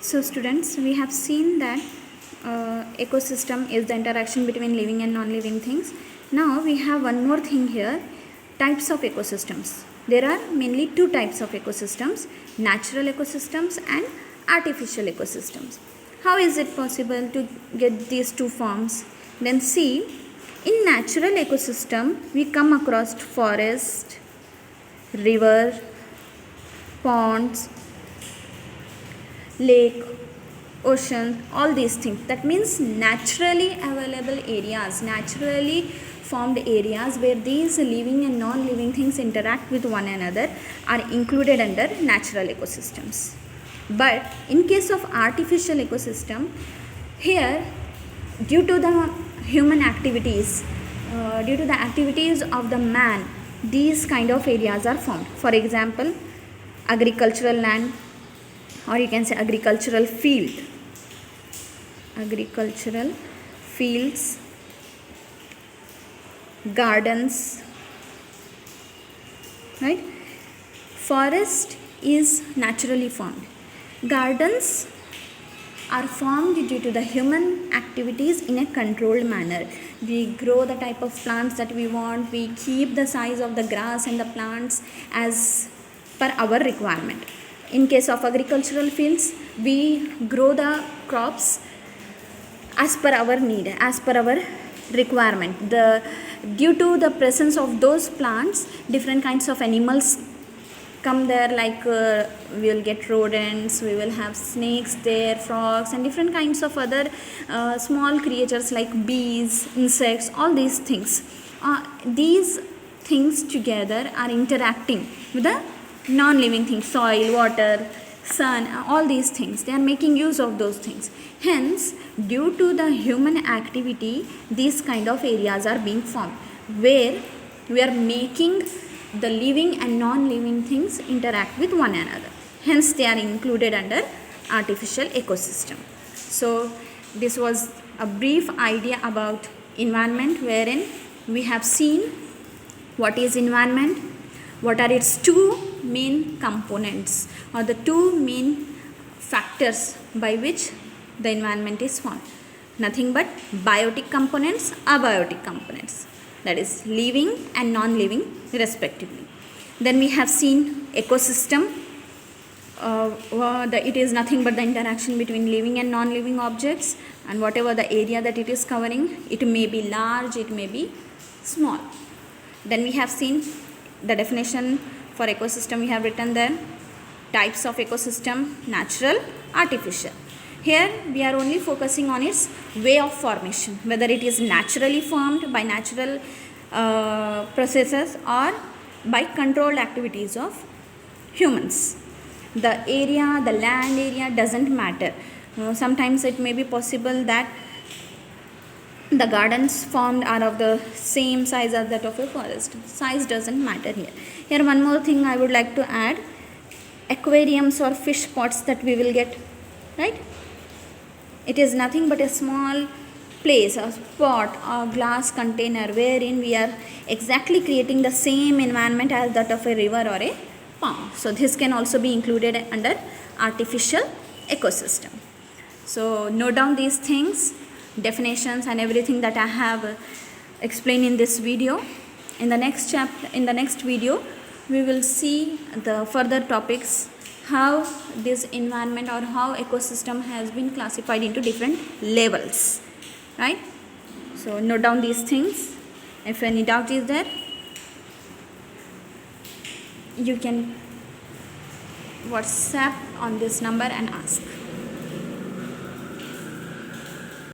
So students, we have seen that ecosystem is the interaction between living and non-living things. Now we have one more thing here, types of ecosystems. There are mainly two types of ecosystems, natural ecosystems and artificial ecosystems. How is it possible to get these two forms? Then see, in natural ecosystem we come across forest, river, ponds, lake, ocean, all these things. That means naturally available areas, naturally formed areas where these living and non-living things interact with one another are included under natural ecosystems. But in case of artificial ecosystem, here due to the human activities, due to the activities of the man, these kind of areas are formed. For example, agricultural land, or you can say agricultural field, agricultural fields, gardens, right? Forest is naturally formed. Gardens are formed due to the human activities in a controlled manner. We grow the type of plants that we want, we keep the size of the grass and the plants as per our requirement. In case of agricultural fields, we grow the crops as per our need, as per our requirement. Due to the presence of those plants, different kinds of animals come there, like we will get rodents, we will have snakes there, frogs, and different kinds of other small creatures like bees, insects, all these things. These things together are interacting with the non-living things, soil, water, sun, all these things. They are making use of those things. Hence, due to the human activity, these kind of areas are being formed where we are making the living and non-living things interact with one another. Hence, they are included under artificial ecosystem. So, this was a brief idea about environment, wherein we have seen what is environment, what are its two main components or the two main factors by which the environment is formed. Nothing but biotic components, abiotic components, that is living and non-living respectively. Then we have seen ecosystem. It is nothing but the interaction between living and non-living objects, and whatever the area that it is covering, it may be large, it may be small. Then we have seen the definition for ecosystem. We have written there types of ecosystem, natural, artificial. Here we are only focusing on its way of formation, whether it is naturally formed by natural processes or by controlled activities of humans. The area, the land area doesn't matter. Sometimes it may be possible that the gardens formed are of the same size as that of a forest. Size doesn't matter here. Here one more thing I would like to add. Aquariums or fish pots that we will get, right? It is nothing but a small place, a pot or glass container wherein we are exactly creating the same environment as that of a river or a pond. So this can also be included under artificial ecosystem. So note down these things, definitions and everything that I have explained in this video. In the next chapter, in the next video, we will see the further topics, how this environment or how ecosystem has been classified into different levels, right? So note down these things. If any doubt is there, you can WhatsApp on this number and ask.